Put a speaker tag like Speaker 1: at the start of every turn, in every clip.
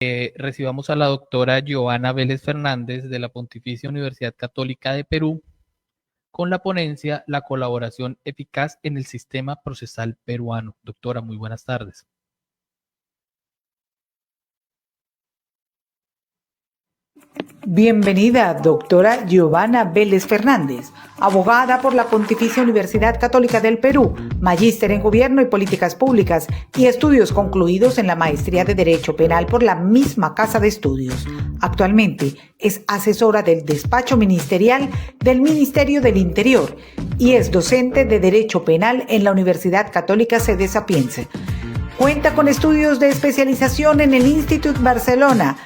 Speaker 1: Recibamos a la doctora Giovanna Vélez Fernández de la Pontificia Universidad Católica de Perú con la ponencia La colaboración eficaz en el sistema procesal peruano. Doctora, muy buenas tardes.
Speaker 2: Bienvenida, doctora Giovanna Vélez Fernández, abogada por la Pontificia Universidad Católica del Perú, magíster en Gobierno y Políticas Públicas y estudios concluidos en la Maestría de Derecho Penal por la misma Casa de Estudios. Actualmente es asesora del despacho ministerial del Ministerio del Interior y es docente de Derecho Penal en la Universidad Católica Sede Sapienza. Cuenta con estudios de especialización en el Institut Barcelona,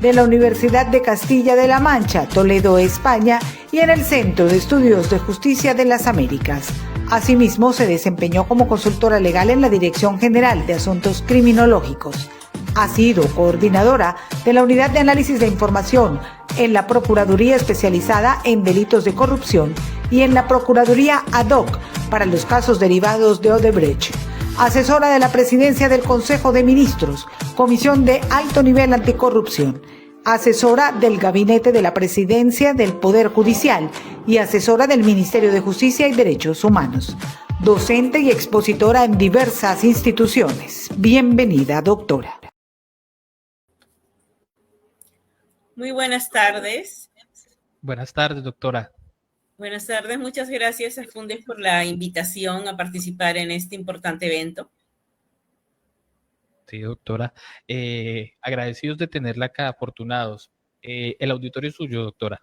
Speaker 2: de la Universidad de Castilla-La Mancha, Toledo, España, y en el Centro de Estudios de Justicia de las Américas. Asimismo, se desempeñó como consultora legal en la Dirección General de Asuntos Criminológicos. Ha sido coordinadora de la Unidad de Análisis de Información en la Procuraduría Especializada en Delitos de Corrupción y en la Procuraduría Ad hoc para los casos derivados de Odebrecht. Asesora de la Presidencia del Consejo de Ministros, Comisión de Alto Nivel Anticorrupción, asesora del Gabinete de la Presidencia del Poder Judicial y asesora del Ministerio de Justicia y Derechos Humanos, docente y expositora en diversas instituciones. Bienvenida, doctora.
Speaker 3: Muy buenas tardes.
Speaker 1: Buenas tardes, doctora.
Speaker 3: Buenas tardes, muchas gracias a Fundes por la invitación a participar en este importante evento.
Speaker 1: Sí, doctora. Agradecidos de tenerla acá, afortunados. El auditorio es suyo, doctora.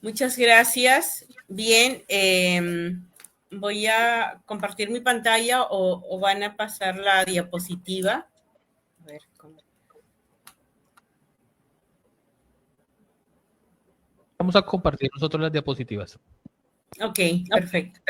Speaker 3: Muchas gracias. Bien, voy a compartir mi pantalla o van a pasar la diapositiva. A ver, ¿cómo?
Speaker 1: Vamos a compartir nosotros las diapositivas.
Speaker 3: Ok, perfecto.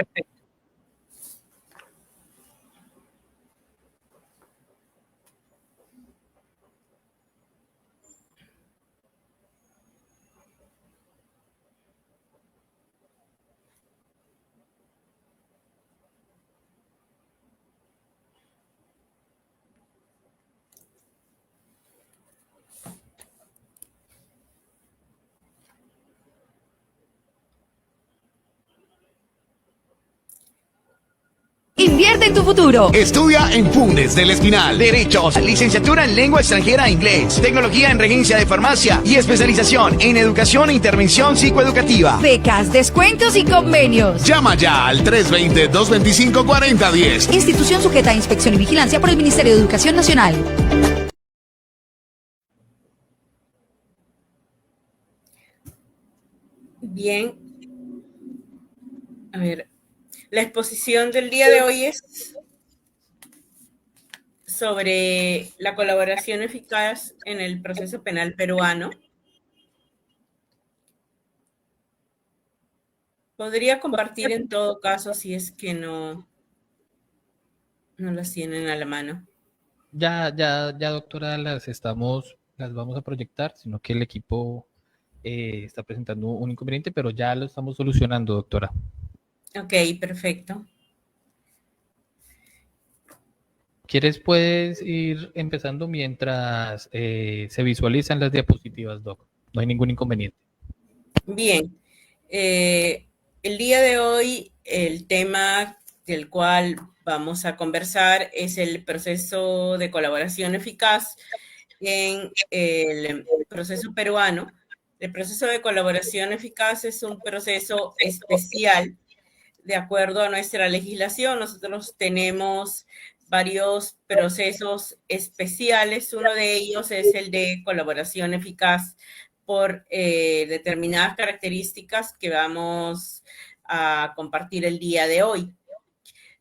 Speaker 4: Invierte en tu futuro.
Speaker 5: Estudia en Fundes del Espinal. Derechos, licenciatura en lengua extranjera inglés, tecnología en regencia de farmacia y especialización en educación e intervención psicoeducativa.
Speaker 4: Becas, descuentos y convenios.
Speaker 5: Llama ya al 320-225-4010.
Speaker 4: Institución sujeta a inspección y vigilancia por el Ministerio de Educación Nacional.
Speaker 3: Bien. A ver. La exposición del día de hoy es sobre la colaboración eficaz en el proceso penal peruano. Podría compartir en todo caso si es que no las tienen a la mano.
Speaker 1: Ya, doctora, las vamos a proyectar, sino que el equipo está presentando un inconveniente, pero ya lo estamos solucionando, doctora.
Speaker 3: Ok, perfecto.
Speaker 1: ¿Quieres? Puedes ir empezando mientras se visualizan las diapositivas, doc. No hay ningún inconveniente.
Speaker 3: Bien. El día de hoy, el tema del cual vamos a conversar es el proceso de colaboración eficaz en el proceso peruano. El proceso de colaboración eficaz es un proceso especial. De acuerdo a nuestra legislación, nosotros tenemos varios procesos especiales. Uno de ellos es el de colaboración eficaz por determinadas características que vamos a compartir el día de hoy.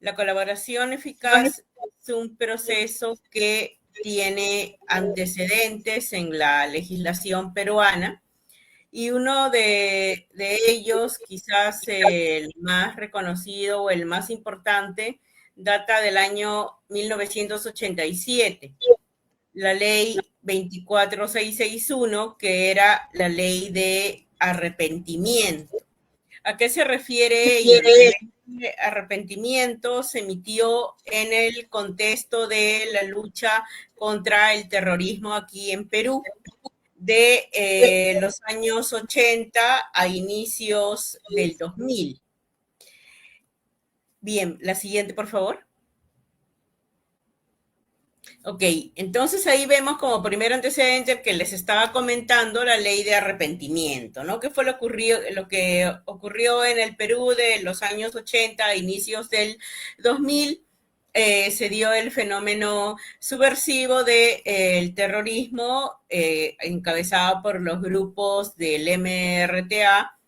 Speaker 3: La colaboración eficaz es un proceso que tiene antecedentes en la legislación peruana. Y uno de ellos, quizás el más reconocido o el más importante, data del año 1987. La ley 24661, que era la ley de arrepentimiento. ¿A qué se refiere ella? de arrepentimiento se emitió en el contexto de la lucha contra el terrorismo aquí en Perú, de los años 80 a inicios del 2000. Bien, la siguiente, por favor. Ok, entonces ahí vemos como primer antecedente que les estaba comentando la ley de arrepentimiento, ¿no? ¿Qué fue lo que ocurrió en el Perú de los años 80 a inicios del 2000? Se dio el fenómeno subversivo del terrorismo encabezado por los grupos del MRTA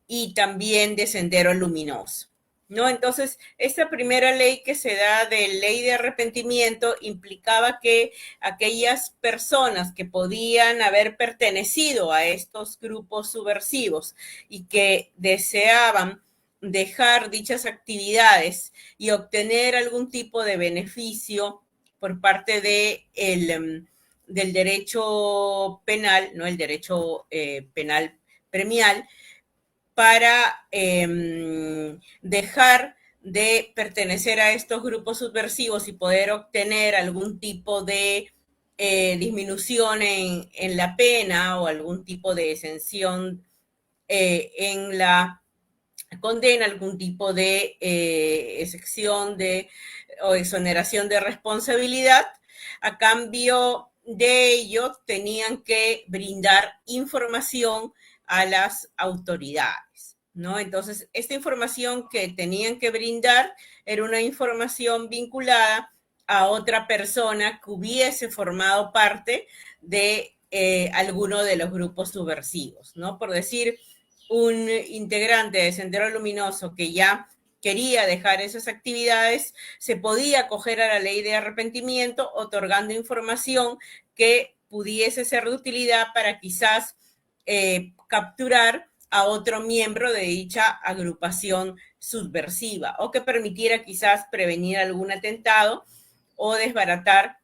Speaker 3: y también de Sendero Luminoso, ¿no? Entonces, esta primera ley que se da de ley de arrepentimiento implicaba que aquellas personas que podían haber pertenecido a estos grupos subversivos y que deseaban dejar dichas actividades y obtener algún tipo de beneficio por parte del derecho penal, ¿no? El derecho penal premial, para dejar de pertenecer a estos grupos subversivos y poder obtener algún tipo de disminución en la pena o algún tipo de exención en la condena, algún tipo de excepción o exoneración de responsabilidad. A cambio de ello, tenían que brindar información a las autoridades, ¿no? Entonces, esta información que tenían que brindar era una información vinculada a otra persona que hubiese formado parte de alguno de los grupos subversivos, ¿no? Por decir, un integrante de Sendero Luminoso que ya quería dejar esas actividades, se podía acoger a la ley de arrepentimiento otorgando información que pudiese ser de utilidad para quizás capturar a otro miembro de dicha agrupación subversiva o que permitiera quizás prevenir algún atentado o desbaratar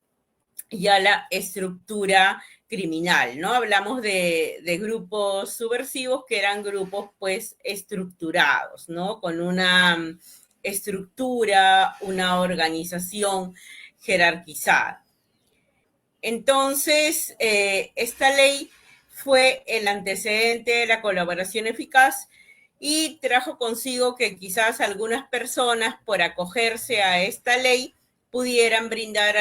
Speaker 3: ya la estructura criminal, ¿no? Hablamos de grupos subversivos que eran grupos pues estructurados, ¿no? Con una estructura, una organización jerarquizada. Entonces, esta ley fue el antecedente de la colaboración eficaz y trajo consigo que quizás algunas personas, por acogerse a esta ley, pudieran brindar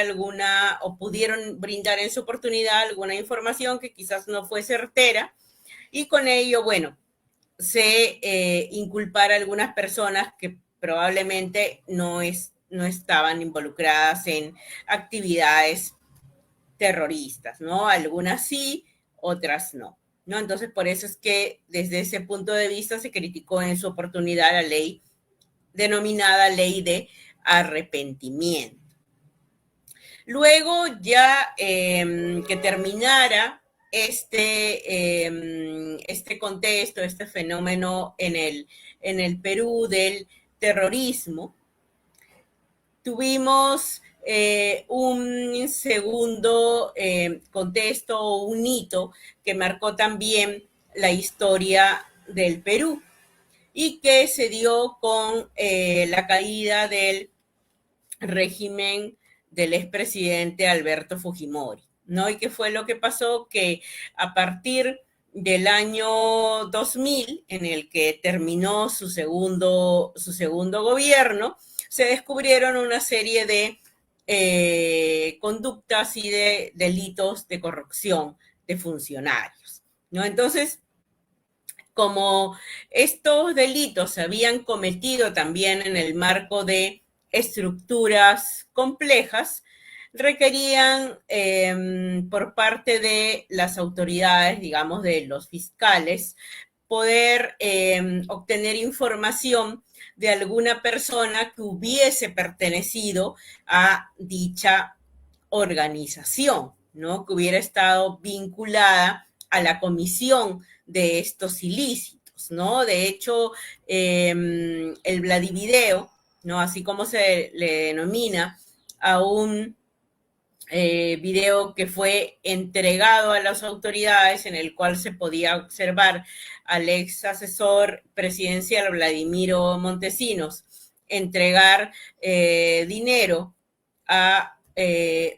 Speaker 3: o pudieron brindar en su oportunidad alguna información que quizás no fue certera y con ello, bueno, se inculpara a algunas personas que probablemente no estaban involucradas en actividades terroristas, ¿no? Algunas sí, otras no, ¿no? Entonces, por eso es que desde ese punto de vista se criticó en su oportunidad la ley denominada ley de arrepentimiento. Luego, ya que terminara este contexto, este fenómeno en el Perú del terrorismo, tuvimos un segundo contexto, un hito que marcó también la historia del Perú y que se dio con la caída del régimen del expresidente Alberto Fujimori, ¿no? ¿Y qué fue lo que pasó? Que a partir del año 2000, en el que terminó su segundo gobierno, se descubrieron una serie de conductas y de delitos de corrupción de funcionarios, ¿no? Entonces, como estos delitos se habían cometido también en el marco de estructuras complejas, requerían por parte de las autoridades, digamos, de los fiscales, poder obtener información de alguna persona que hubiese pertenecido a dicha organización, ¿no? Que hubiera estado vinculada a la comisión de estos ilícitos, ¿no? De hecho, el Vladivideo, ¿no? Así como se le denomina a un video que fue entregado a las autoridades, en el cual se podía observar al ex asesor presidencial Vladimiro Montesinos entregar dinero a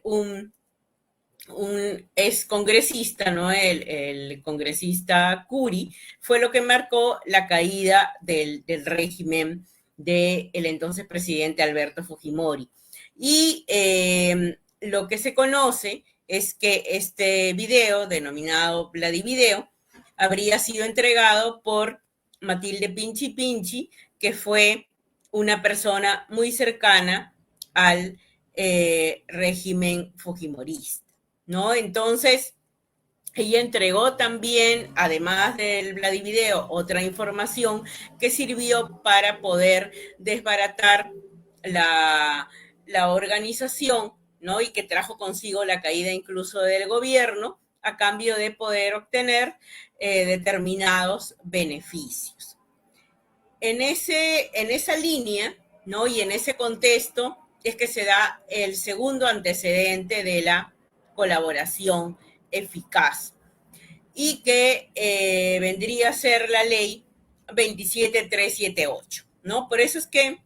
Speaker 3: un ex congresista, ¿no? El congresista Curi, fue lo que marcó la caída del régimen del entonces presidente Alberto Fujimori. Y lo que se conoce es que este video, denominado Vladivideo, habría sido entregado por Matilde Pinchi Pinchi, que fue una persona muy cercana al régimen fujimorista, ¿no? Entonces, ella entregó también, además del Vladivideo, otra información que sirvió para poder desbaratar la organización, ¿no? Y que trajo consigo la caída incluso del gobierno a cambio de poder obtener determinados beneficios. En esa línea, ¿no? Y en ese contexto es que se da el segundo antecedente de la colaboración eficaz, y que vendría a ser la ley 27378, ¿no? Por eso es que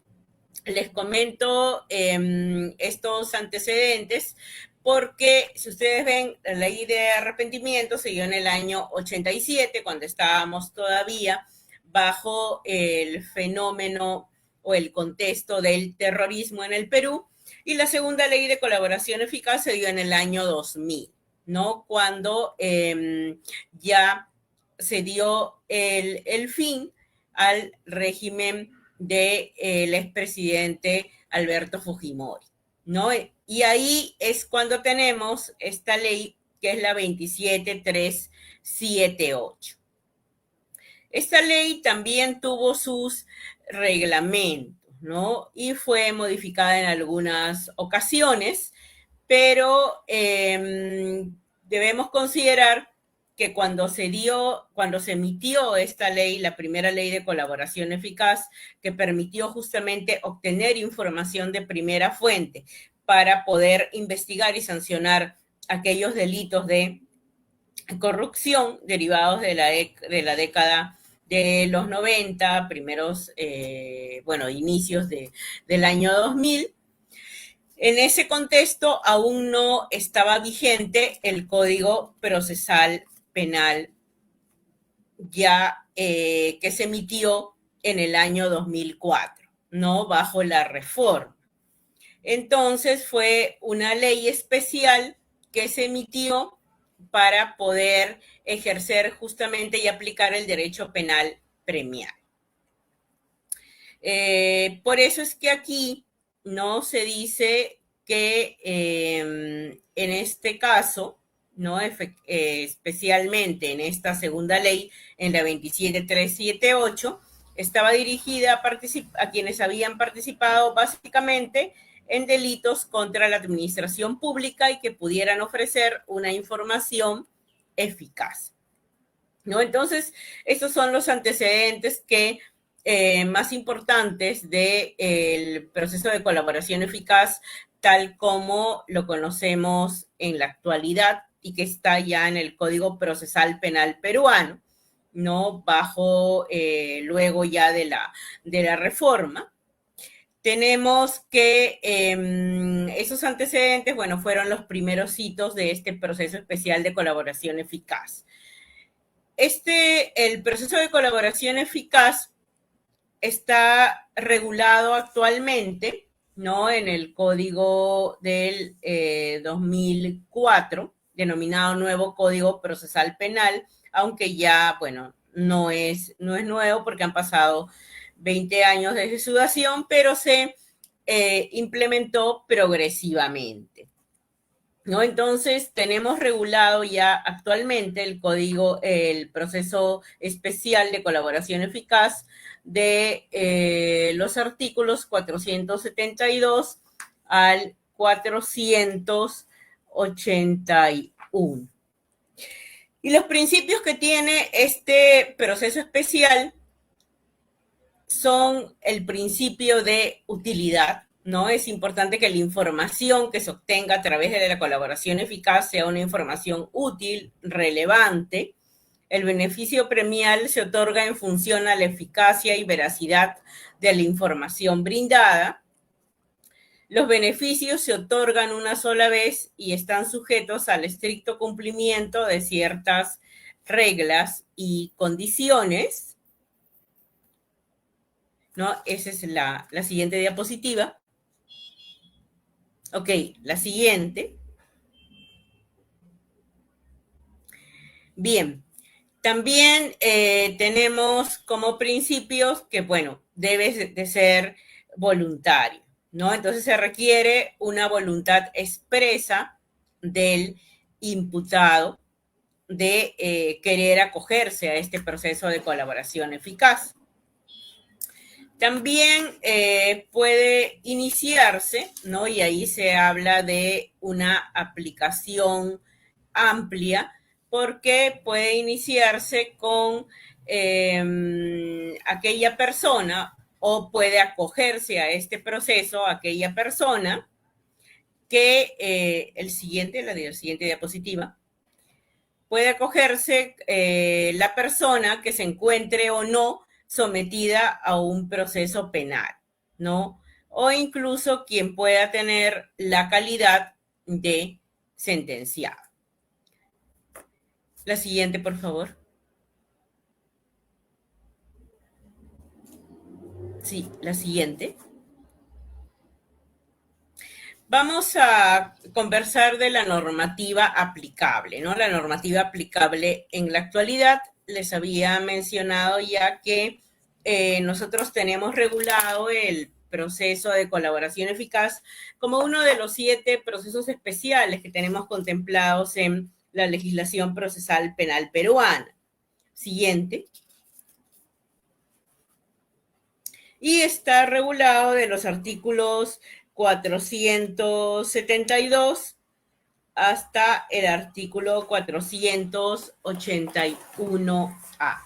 Speaker 3: les comento estos antecedentes, porque si ustedes ven, la ley de arrepentimiento se dio en el año 87, cuando estábamos todavía bajo el fenómeno o el contexto del terrorismo en el Perú, y la segunda ley de colaboración eficaz se dio en el año 2000, ¿no? Cuando ya se dio el fin al régimen del expresidente Alberto Fujimori, ¿no? Y ahí es cuando tenemos esta ley, que es la 27378. Esta ley también tuvo sus reglamentos, ¿no? Y fue modificada en algunas ocasiones, pero debemos considerar que cuando se emitió esta ley, la primera ley de colaboración eficaz, que permitió justamente obtener información de primera fuente para poder investigar y sancionar aquellos delitos de corrupción derivados de la década de los 90, inicios del año 2000, en ese contexto aún no estaba vigente el Código Procesal Penal, ya que se emitió en el año 2004, ¿no? Bajo la reforma. Entonces fue una ley especial que se emitió para poder ejercer justamente y aplicar el derecho penal premial. Por eso es que aquí no se dice que en este caso, ¿no? Especialmente en esta segunda ley, en la 27378, estaba dirigida a quienes habían participado básicamente en delitos contra la administración pública y que pudieran ofrecer una información eficaz, ¿no? Entonces, estos son los antecedentes más importantes del proceso de colaboración eficaz, tal como lo conocemos en la actualidad y que está ya en el Código Procesal Penal peruano, ¿no? Bajo, luego ya de la reforma. Tenemos que esos antecedentes, bueno, fueron los primeros hitos de este proceso especial de colaboración eficaz. El proceso de colaboración eficaz está regulado actualmente, ¿no? En el Código del 2004, denominado Nuevo Código Procesal Penal, aunque ya, bueno, no es nuevo porque han pasado 20 años desde su dación, pero se implementó progresivamente, ¿no? Entonces, tenemos regulado ya actualmente el proceso especial de colaboración eficaz de los artículos 472 al 481. Y los principios que tiene este proceso especial son el principio de utilidad, ¿no? Es importante que la información que se obtenga a través de la colaboración eficaz sea una información útil, relevante. El beneficio premial se otorga en función a la eficacia y veracidad de la información brindada. Los beneficios se otorgan una sola vez y están sujetos al estricto cumplimiento de ciertas reglas y condiciones, ¿no? Esa es la siguiente diapositiva. Ok, la siguiente. Bien, también tenemos como principios que, bueno, debe de ser voluntario, ¿no? Entonces se requiere una voluntad expresa del imputado de querer acogerse a este proceso de colaboración eficaz. También puede iniciarse, ¿no? Y ahí se habla de una aplicación amplia, porque puede iniciarse con aquella persona o puede acogerse a este proceso aquella persona que, la siguiente diapositiva, puede acogerse la persona que se encuentre o no sometida a un proceso penal, ¿no? O incluso quien pueda tener la calidad de sentenciado. La siguiente, por favor. Sí, la siguiente. Vamos a conversar de la normativa aplicable, ¿no? La normativa aplicable en la actualidad. Les había mencionado ya que nosotros tenemos regulado el proceso de colaboración eficaz como uno de los 7 procesos especiales que tenemos contemplados en la legislación procesal penal peruana. Siguiente. Y está regulado de los artículos 472 hasta el artículo 481A,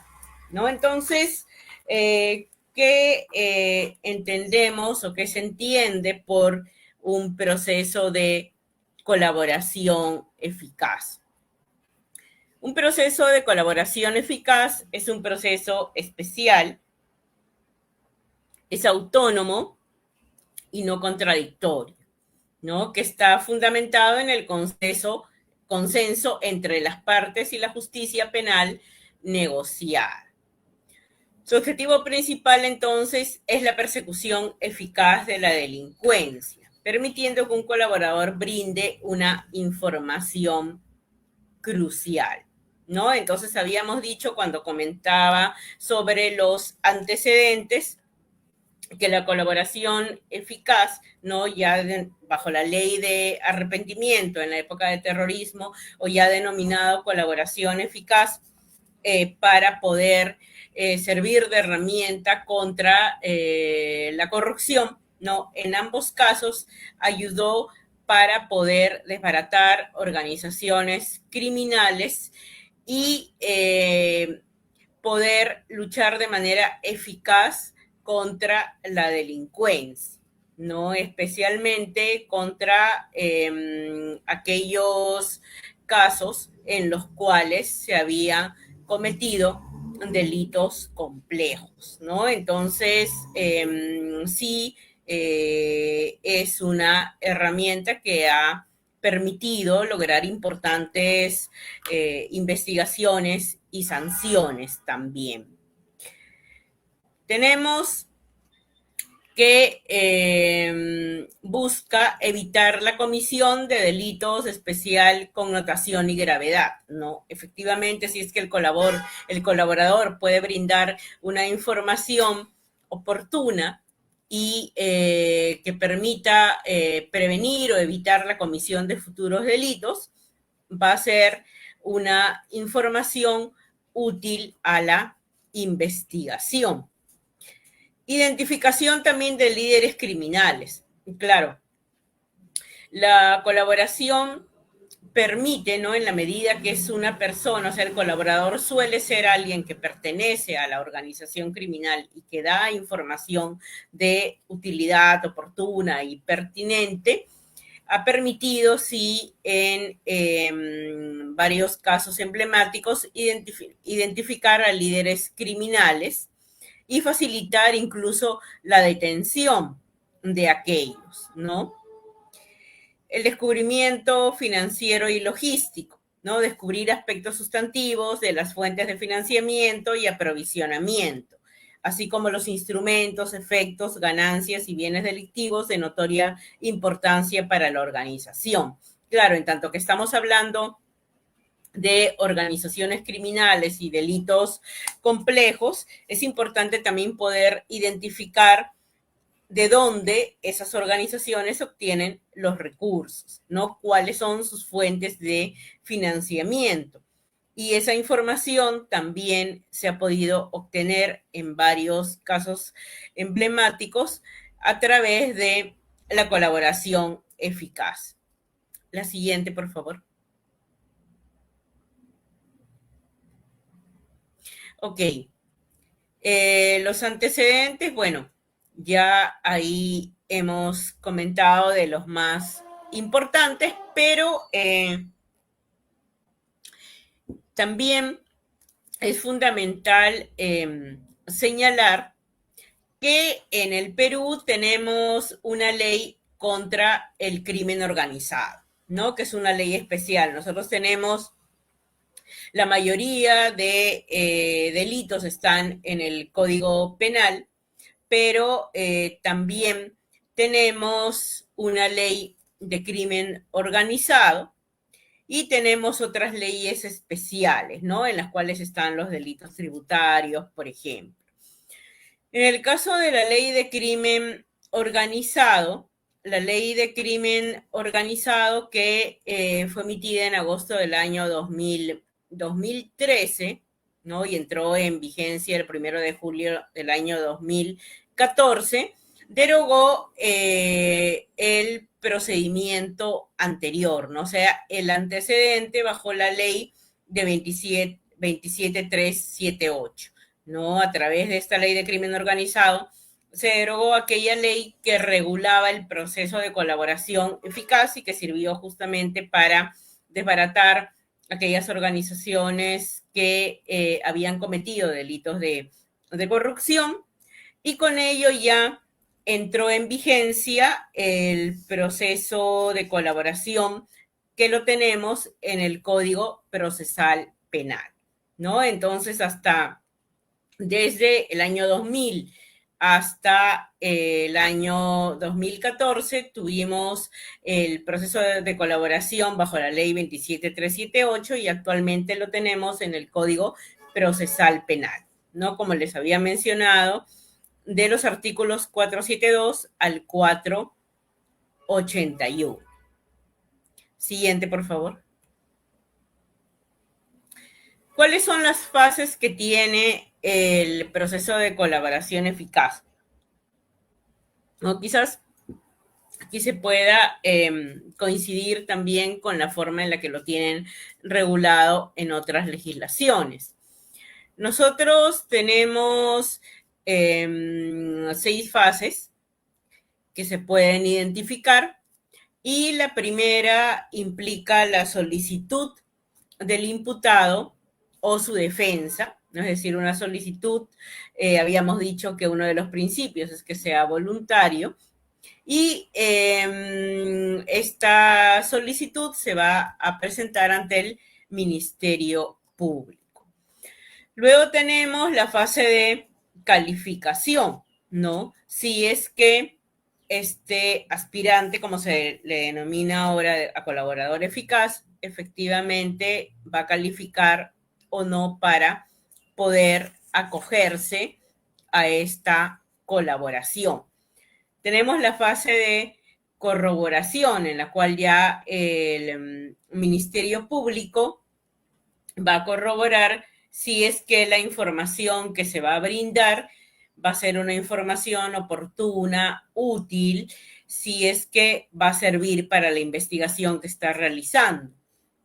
Speaker 3: ¿no? Entonces, ¿qué entendemos o qué se entiende por un proceso de colaboración eficaz? Un proceso de colaboración eficaz es un proceso especial, es autónomo y no contradictorio, ¿no? Que está fundamentado en el consenso entre las partes y la justicia penal negociada. Su objetivo principal, entonces, es la persecución eficaz de la delincuencia, permitiendo que un colaborador brinde una información crucial, ¿no? Entonces, habíamos dicho cuando comentaba sobre los antecedentes que la colaboración eficaz, ¿no? Ya bajo la ley de arrepentimiento en la época de terrorismo, o ya denominado colaboración eficaz, para poder servir de herramienta contra la corrupción, ¿no? En ambos casos ayudó para poder desbaratar organizaciones criminales y poder luchar de manera eficaz contra la delincuencia, ¿no? Especialmente contra aquellos casos en los cuales se habían cometido delitos complejos, ¿no? Entonces, sí, es una herramienta que ha permitido lograr importantes investigaciones y sanciones también. Tenemos que busca evitar la comisión de delitos de especial connotación y gravedad, ¿no? Efectivamente, si es que el colaborador puede brindar una información oportuna y que permita prevenir o evitar la comisión de futuros delitos, va a ser una información útil a la investigación. Identificación también de líderes criminales. Claro, la colaboración permite, ¿no? En la medida que es una persona, o sea, el colaborador suele ser alguien que pertenece a la organización criminal y que da información de utilidad oportuna y pertinente, ha permitido, sí, en varios casos emblemáticos, identificar a líderes criminales y facilitar incluso la detención de aquellos, ¿no? El descubrimiento financiero y logístico, ¿no? Descubrir aspectos sustantivos de las fuentes de financiamiento y aprovisionamiento, así como los instrumentos, efectos, ganancias y bienes delictivos de notoria importancia para la organización. Claro, en tanto que estamos hablando de organizaciones criminales y delitos complejos, es importante también poder identificar de dónde esas organizaciones obtienen los recursos, ¿no? Cuáles son sus fuentes de financiamiento. Y esa información también se ha podido obtener en varios casos emblemáticos a través de la colaboración eficaz. La siguiente, por favor. Ok. Los antecedentes, bueno, ya ahí hemos comentado de los más importantes, pero también es fundamental señalar que en el Perú tenemos una ley contra el crimen organizado, ¿no? Que es una ley especial. Nosotros tenemos la mayoría de delitos están en el Código Penal, pero también tenemos una ley de crimen organizado y tenemos otras leyes especiales, ¿no? En las cuales están los delitos tributarios, por ejemplo. En el caso de la ley de crimen organizado, la ley de crimen organizado que fue emitida en agosto del año 2013, ¿no? Y entró en vigencia el 1 de julio del año 2014, derogó el procedimiento anterior, ¿no? O sea, el antecedente bajo la ley de 27378, ¿no? A través de esta ley de crimen organizado se derogó aquella ley que regulaba el proceso de colaboración eficaz y que sirvió justamente para desbaratar aquellas organizaciones que habían cometido delitos de corrupción, y con ello ya entró en vigencia el proceso de colaboración que lo tenemos en el Código Procesal Penal, ¿no? Entonces, desde el año 2000 hasta el año 2014 tuvimos el proceso de colaboración bajo la ley 27378 y actualmente lo tenemos en el Código Procesal Penal, ¿no? Como les había mencionado, de los artículos 472 al 481. Siguiente, por favor. ¿Cuáles son las fases que tiene el proceso de colaboración eficaz? ¿No? Quizás aquí se pueda coincidir también con la forma en la que lo tienen regulado en otras legislaciones. Nosotros tenemos 6 fases que se pueden identificar, y la primera implica la solicitud del imputado o su defensa, ¿no? Es decir, una solicitud, habíamos dicho que uno de los principios es que sea voluntario, y esta solicitud se va a presentar ante el Ministerio Público. Luego tenemos la fase de calificación, ¿no? Si es que este aspirante, como se le denomina ahora a colaborador eficaz, efectivamente va a calificar o no para poder acogerse a esta colaboración. Tenemos la fase de corroboración, en la cual ya el Ministerio Público va a corroborar si es que la información que se va a brindar va a ser una información oportuna, útil, si es que va a servir para la investigación que está realizando,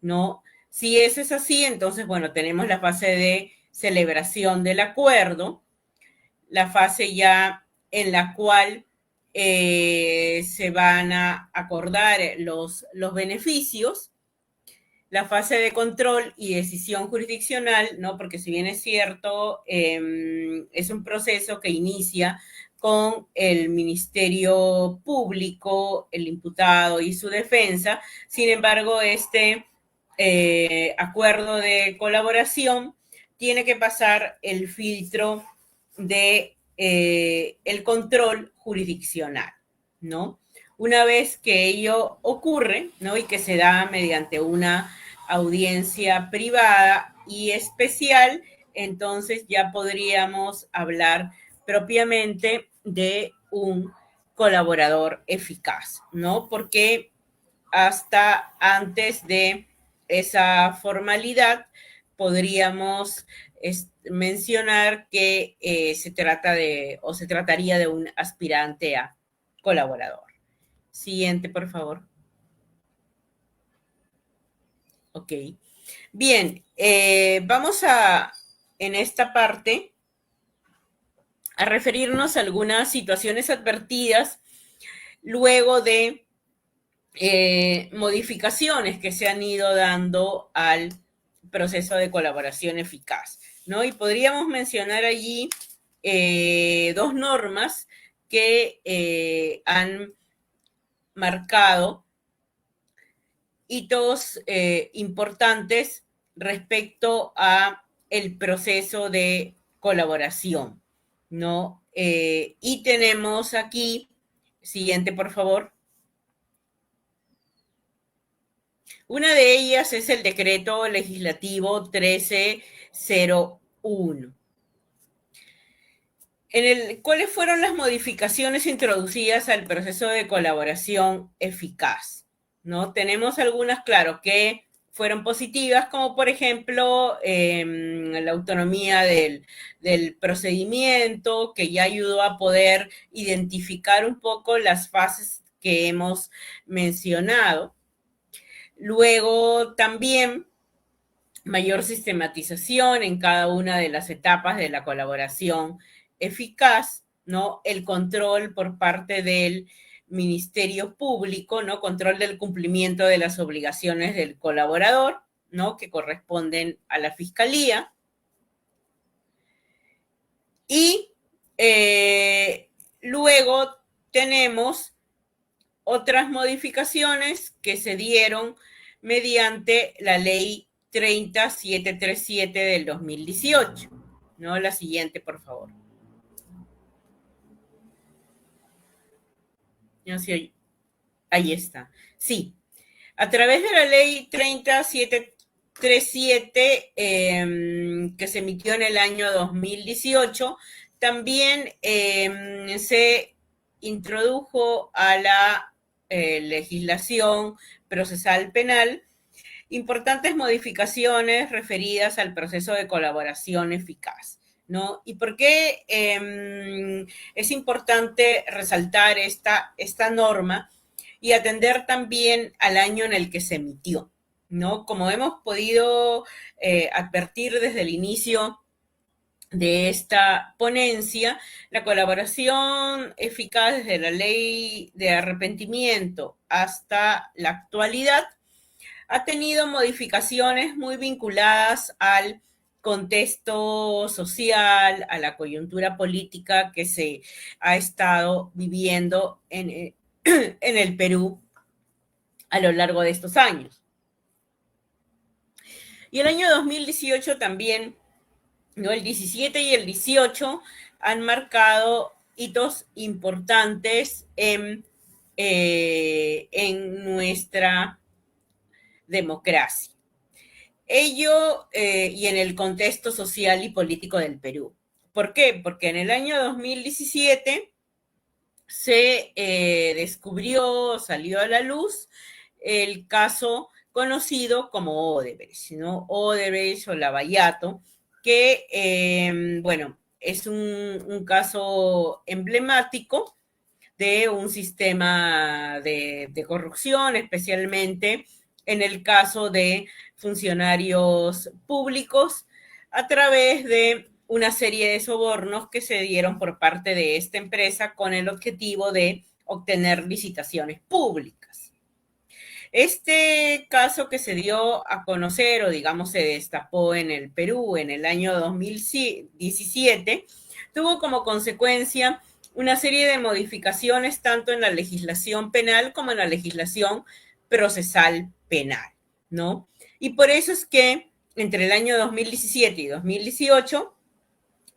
Speaker 3: ¿no? Si eso es así, entonces, bueno, tenemos la fase de celebración del acuerdo, la fase ya en la cual se van a acordar los beneficios, la fase de control y decisión jurisdiccional, ¿no? Porque si bien es cierto, es un proceso que inicia con el Ministerio Público, el imputado y su defensa. Sin embargo, este acuerdo de colaboración tiene que pasar el filtro de el control jurisdiccional, ¿no? Una vez que ello ocurre, ¿no? Y que se da mediante una audiencia privada y especial, entonces ya podríamos hablar propiamente de un colaborador eficaz, ¿no? Porque hasta antes de esa formalidad podríamos mencionar que se trataría de un aspirante a colaborador. Siguiente, por favor. Ok. Bien, vamos en esta parte, a referirnos a algunas situaciones advertidas luego de modificaciones que se han ido dando al proceso de colaboración eficaz, ¿no? Y podríamos mencionar allí dos normas que han marcado hitos importantes respecto a el proceso de colaboración, ¿no? Y tenemos aquí, siguiente por favor, una de ellas es el decreto legislativo 1301. ¿Cuáles fueron las modificaciones introducidas al proceso de colaboración eficaz? ¿No? Tenemos algunas, claro, que fueron positivas, como por ejemplo la autonomía del procedimiento, que ya ayudó a poder identificar un poco las fases que hemos mencionado. Luego también mayor sistematización en cada una de las etapas de la colaboración eficaz, ¿no? El control por parte del Ministerio Público, ¿no? Control del cumplimiento de las obligaciones del colaborador, ¿no? Que corresponden a la Fiscalía. Y luego tenemos otras modificaciones que se dieron mediante la ley 30737 del 2018. ¿No? La siguiente, por favor. No sé, ahí está. Sí. A través de la ley 30737 que se emitió en el año 2018, también se introdujo a la legislación procesal penal importantes modificaciones referidas al proceso de colaboración eficaz, ¿no? ¿Y por qué es importante resaltar esta norma y atender también al año en el que se emitió, ¿no? Como hemos podido advertir desde el inicio de esta ponencia, la colaboración eficaz desde la ley de arrepentimiento hasta la actualidad ha tenido modificaciones muy vinculadas al contexto social, a la coyuntura política que se ha estado viviendo en el Perú a lo largo de estos años. Y el año 2018 también, ¿no? El 17 y el 18 han marcado hitos importantes en nuestra democracia. Ello y en el contexto social y político del Perú. ¿Por qué? Porque en el año 2017 se descubrió, salió a la luz el caso conocido como Odebrecht, ¿no? Odebrecht o Lavallato, que, bueno, es un caso emblemático de un sistema de corrupción, especialmente en el caso de funcionarios públicos a través de una serie de sobornos que se dieron por parte de esta empresa con el objetivo de obtener licitaciones públicas. Este caso que se dio a conocer, o digamos se destapó en el Perú en el año 2017, tuvo como consecuencia una serie de modificaciones tanto en la legislación penal como en la legislación procesal penal, ¿no? Y por eso es que entre el año 2017 y 2018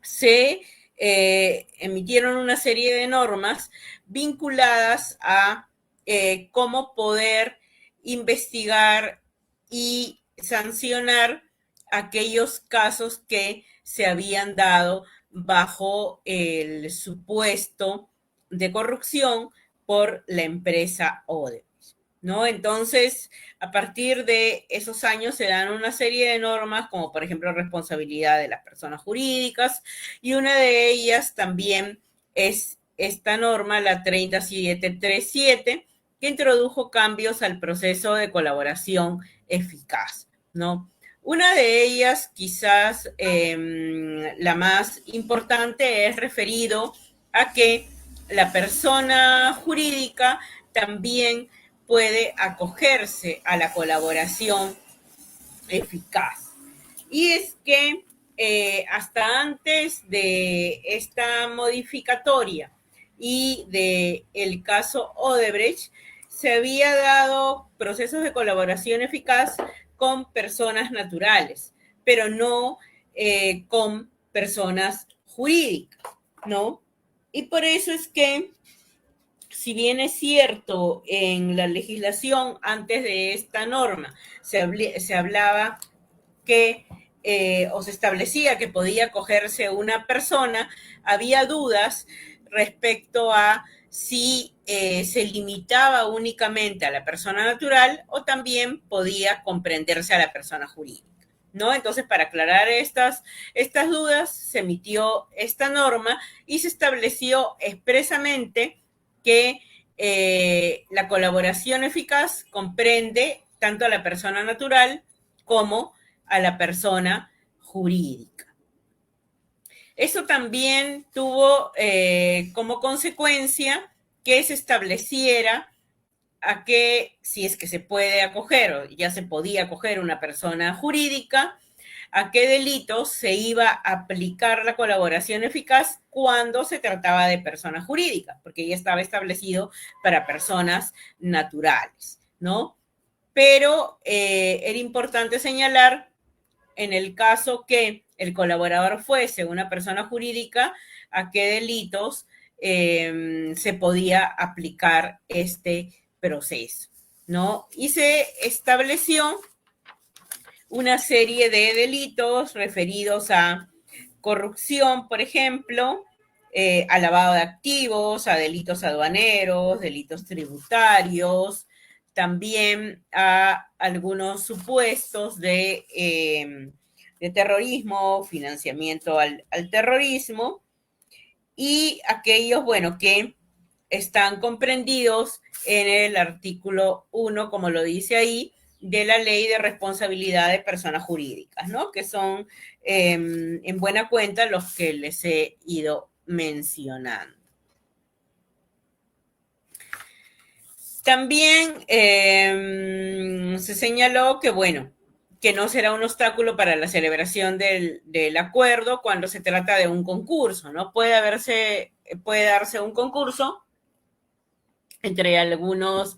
Speaker 3: se emitieron una serie de normas vinculadas a cómo poder investigar y sancionar aquellos casos que se habían dado bajo el supuesto de corrupción por la empresa Odebrecht, ¿no? Entonces, a partir de esos años se dan una serie de normas, como por ejemplo responsabilidad de las personas jurídicas, y una de ellas también es esta norma, la 3737, que introdujo cambios al proceso de colaboración eficaz, ¿no? Una de ellas, quizás la más importante, es referido a que la persona jurídica también puede acogerse a la colaboración eficaz. Y es que hasta antes de esta modificatoria y del caso Odebrecht, se había dado procesos de colaboración eficaz con personas naturales, pero no con personas jurídicas, ¿no? Y por eso es que, si bien es cierto, en la legislación antes de esta norma se hablaba que, o se establecía que podía acogerse una persona, había dudas respecto a si se limitaba únicamente a la persona natural o también podía comprenderse a la persona jurídica, ¿no? Entonces, para aclarar estas dudas, se emitió esta norma y se estableció expresamente que la colaboración eficaz comprende tanto a la persona natural como a la persona jurídica. Eso también tuvo como consecuencia que se estableciera a que, si es que se puede acoger, o ya se podía acoger una persona jurídica, a qué delitos se iba a aplicar la colaboración eficaz cuando se trataba de personas jurídicas, porque ya estaba establecido para personas naturales, ¿no? Pero era importante señalar, en el caso que el colaborador fuese una persona jurídica, a qué delitos se podía aplicar este proceso, ¿no? Y se estableció una serie de delitos referidos a corrupción, por ejemplo, a lavado de activos, a delitos aduaneros, delitos tributarios, también a algunos supuestos de terrorismo, financiamiento al terrorismo, y aquellos, bueno, que están comprendidos en el artículo 1, como lo dice ahí, de la Ley de Responsabilidad de Personas Jurídicas, ¿no? Que son, en buena cuenta, los que les he ido mencionando. También se señaló que, bueno, que no será un obstáculo para la celebración del acuerdo cuando se trata de un concurso, ¿no? Puede darse un concurso entre algunos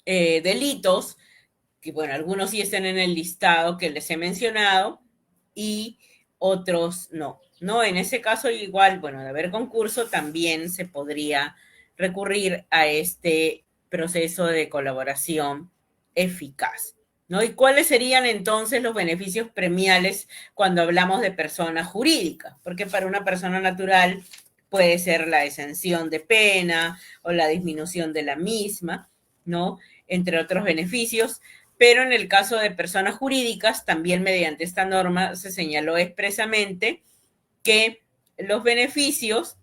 Speaker 3: delitos, que, bueno, algunos sí están en el listado que les he mencionado y otros no, ¿no? En ese caso, igual, bueno, de haber concurso, también se podría recurrir a este proceso de colaboración eficaz, ¿no? ¿Y cuáles serían entonces los beneficios premiales cuando hablamos de personas jurídicas? Porque para una persona natural puede ser la exención de pena o la disminución de la misma, ¿no? Entre otros beneficios. Pero en el caso de personas jurídicas, también mediante esta norma se señaló expresamente que los beneficios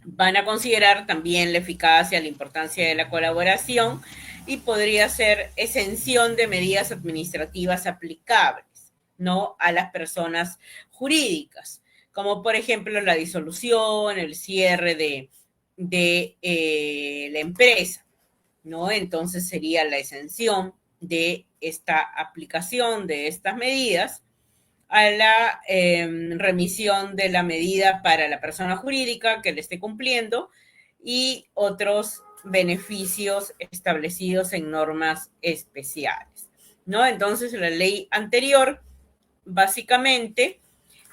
Speaker 3: van a considerar también la eficacia, la importancia de la colaboración y podría ser exención de medidas administrativas aplicables, ¿no?, a las personas jurídicas, como por ejemplo la disolución, el cierre de la empresa, ¿no? Entonces sería la exención de esta aplicación de estas medidas a la remisión de la medida para la persona jurídica que le esté cumpliendo y otros beneficios establecidos en normas especiales, ¿no? Entonces la ley anterior básicamente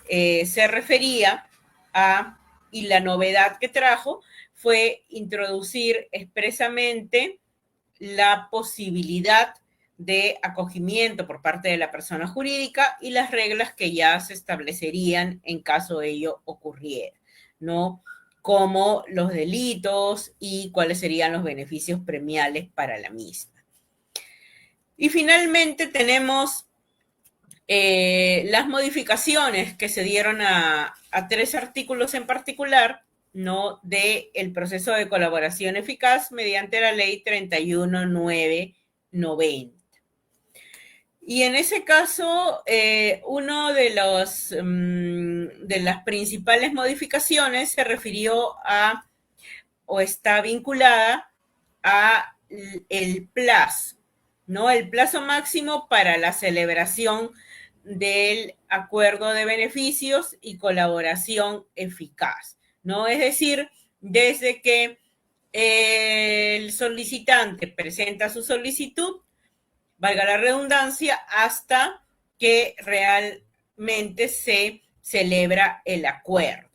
Speaker 3: se refería a, y la novedad que trajo fue introducir expresamente la posibilidad de acogimiento por parte de la persona jurídica y las reglas que ya se establecerían en caso ello ocurriera, ¿no? Como los delitos y cuáles serían los beneficios premiales para la misma. Y finalmente tenemos las modificaciones que se dieron a 3 artículos en particular, ¿no?, del proceso de colaboración eficaz mediante la ley 31.990. Y en ese caso, uno de las principales modificaciones se refirió a, o está vinculada a el plazo, ¿no? El plazo máximo para la celebración del acuerdo de beneficios y colaboración eficaz, ¿no? Es decir, desde que el solicitante presenta su solicitud, valga la redundancia, hasta que realmente se celebra el acuerdo,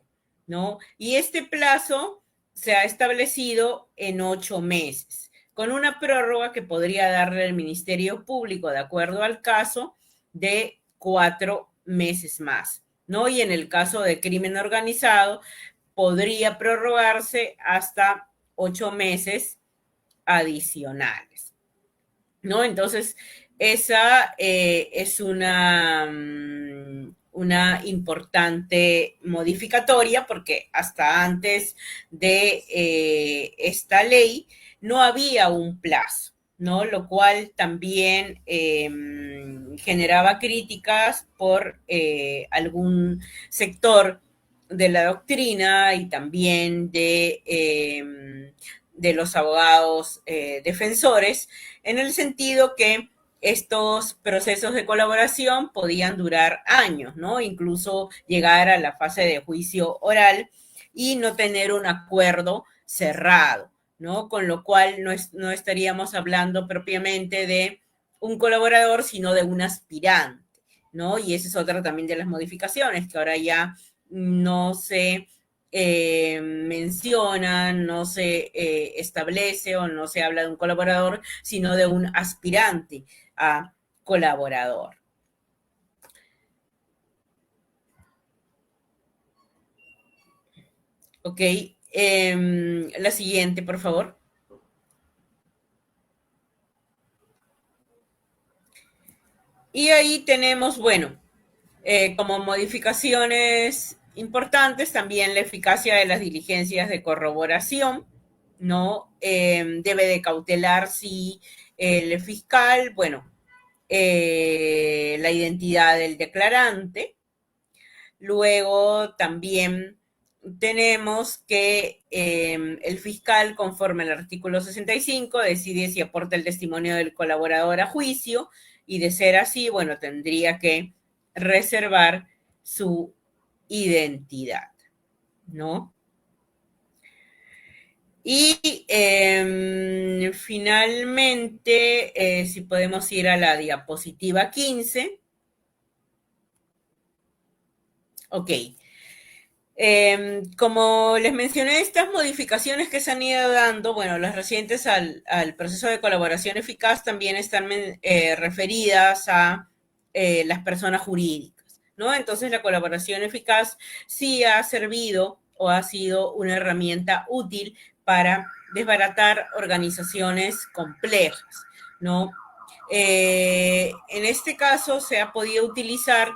Speaker 3: ¿no? Y este plazo se ha establecido en 8 meses, con una prórroga que podría darle el Ministerio Público, de acuerdo al caso, de 4 meses más, ¿no? Y en el caso de crimen organizado, podría prorrogarse hasta 8 meses adicionales, ¿no? Entonces, esa es una importante modificatoria porque hasta antes de esta ley no había un plazo, ¿no? Lo cual también generaba críticas por algún sector de la doctrina y también de los abogados defensores, en el sentido que estos procesos de colaboración podían durar años, ¿no? Incluso llegar a la fase de juicio oral y no tener un acuerdo cerrado, ¿no? Con lo cual no estaríamos hablando propiamente de un colaborador, sino de un aspirante, ¿no? Y esa es otra también de las modificaciones, que ahora ya no se menciona, no se establece o no se habla de un colaborador, sino de un aspirante a colaborador. Ok, la siguiente, por favor. Y ahí tenemos, bueno, como modificaciones importantes, también la eficacia de las diligencias de corroboración, ¿no? Debe de cautelar si el fiscal, bueno, la identidad del declarante. Luego también tenemos que el fiscal, conforme al artículo 65, decide si aporta el testimonio del colaborador a juicio, y de ser así, bueno, tendría que reservar su identidad, ¿no? Y finalmente, si podemos ir a la diapositiva 15. Ok. Como les mencioné, estas modificaciones que se han ido dando, bueno, las recientes al proceso de colaboración eficaz también están referidas a las personas jurídicas, ¿no? Entonces, la colaboración eficaz sí ha servido o ha sido una herramienta útil para desbaratar organizaciones complejas, ¿no? En este caso se ha podido utilizar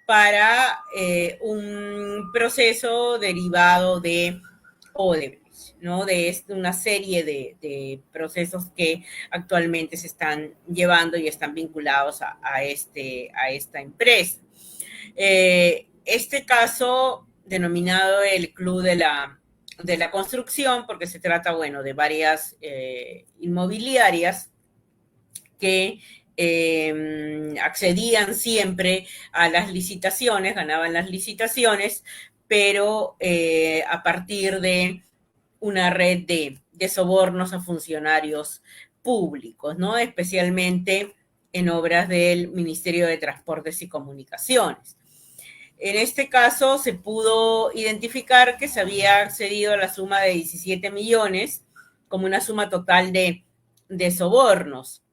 Speaker 3: para un proceso derivado de Odebrecht, ¿no? De una serie de procesos que actualmente se están llevando y están vinculados a esta empresa. Este caso, denominado el Club de la Construcción, porque se trata, bueno, de varias inmobiliarias que accedían siempre a las licitaciones, ganaban las licitaciones, pero a partir de una red de sobornos a funcionarios públicos, ¿no? Especialmente en obras del Ministerio de Transportes y Comunicaciones. En este caso se pudo identificar que se había accedido a la suma de 17 millones como una suma total de sobornos.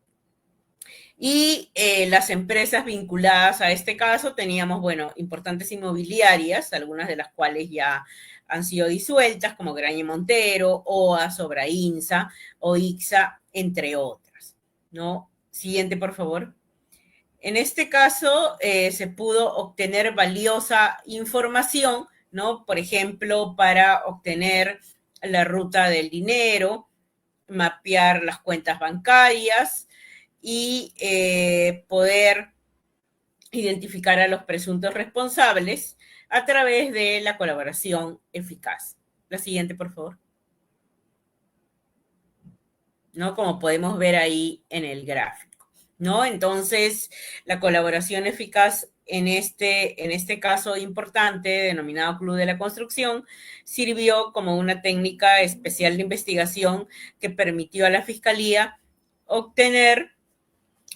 Speaker 3: Y las empresas vinculadas a este caso teníamos, bueno, importantes inmobiliarias, algunas de las cuales ya han sido disueltas, como Graña Montero, OA, Sobrainsa, OIXA, entre otras, ¿no? Siguiente, por favor. En este caso, se pudo obtener valiosa información, ¿no? Por ejemplo, para obtener la ruta del dinero, mapear las cuentas bancarias y poder identificar a los presuntos responsables a través de la colaboración eficaz. La siguiente, por favor. ¿No? Como podemos ver ahí en el gráfico, ¿no? Entonces, la colaboración eficaz en este caso importante, denominado Club de la Construcción, sirvió como una técnica especial de investigación que permitió a la Fiscalía obtener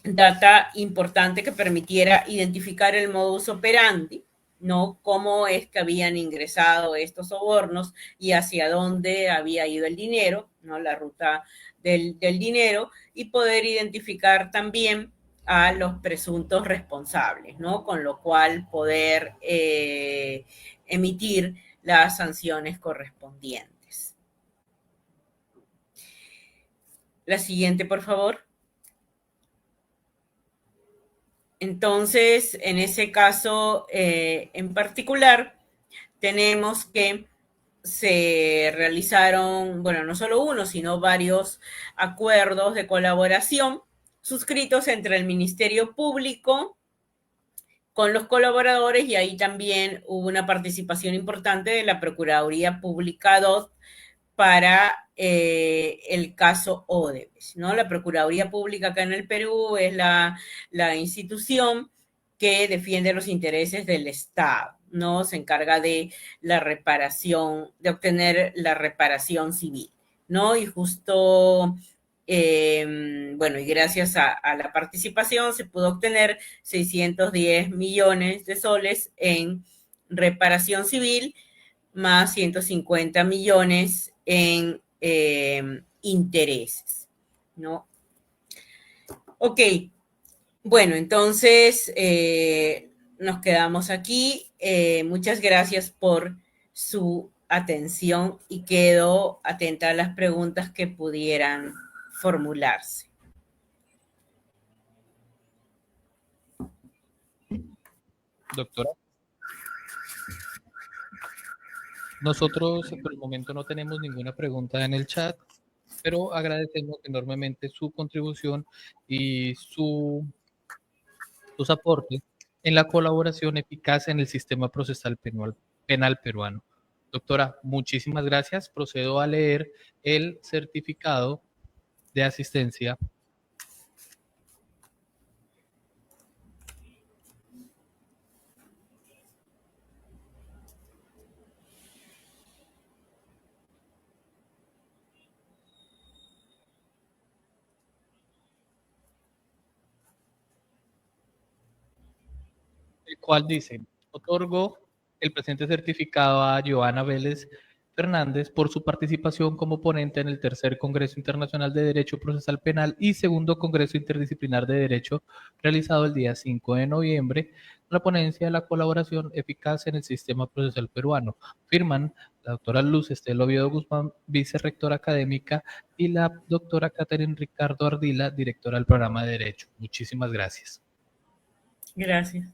Speaker 3: data importante que permitiera identificar el modus operandi, ¿no? Cómo es que habían ingresado estos sobornos y hacia dónde había ido el dinero, ¿no? La ruta del dinero, y poder identificar también a los presuntos responsables, ¿no? Con lo cual poder emitir las sanciones correspondientes. La siguiente, por favor. Entonces, en ese caso en particular, tenemos que se realizaron, bueno, no solo uno, sino varios acuerdos de colaboración suscritos entre el Ministerio Público con los colaboradores, y ahí también hubo una participación importante de la Procuraduría Pública 2 para el caso Odebrecht, ¿no? La Procuraduría Pública acá en el Perú es la institución que defiende los intereses del Estado, ¿no? Se encarga de la reparación, de obtener la reparación civil, ¿no? Y justo, bueno, y gracias a la participación se pudo obtener 610 millones de soles en reparación civil, más 150 millones en intereses, ¿no? Ok, bueno, entonces nos quedamos aquí. Muchas gracias por su atención y quedo atenta a las preguntas que pudieran formularse.
Speaker 1: Doctora. Nosotros por el momento no tenemos ninguna pregunta en el chat, pero agradecemos enormemente su contribución y sus aportes en la colaboración eficaz en el sistema procesal penal peruano. Doctora, muchísimas gracias. Procedo a leer el certificado de asistencia. El cual dice: otorgo el presente certificado a Joana Vélez Fernández por su participación como ponente en el tercer Congreso Internacional de Derecho Procesal Penal y segundo Congreso Interdisciplinar de Derecho realizado el día 5 de noviembre, la ponencia de la colaboración eficaz en el sistema procesal peruano. Firman la doctora Luz Estela Oviedo Guzmán, vicerrectora académica, y la doctora Catherine Ricardo Ardila, directora del programa de Derecho. Muchísimas gracias.
Speaker 3: Gracias.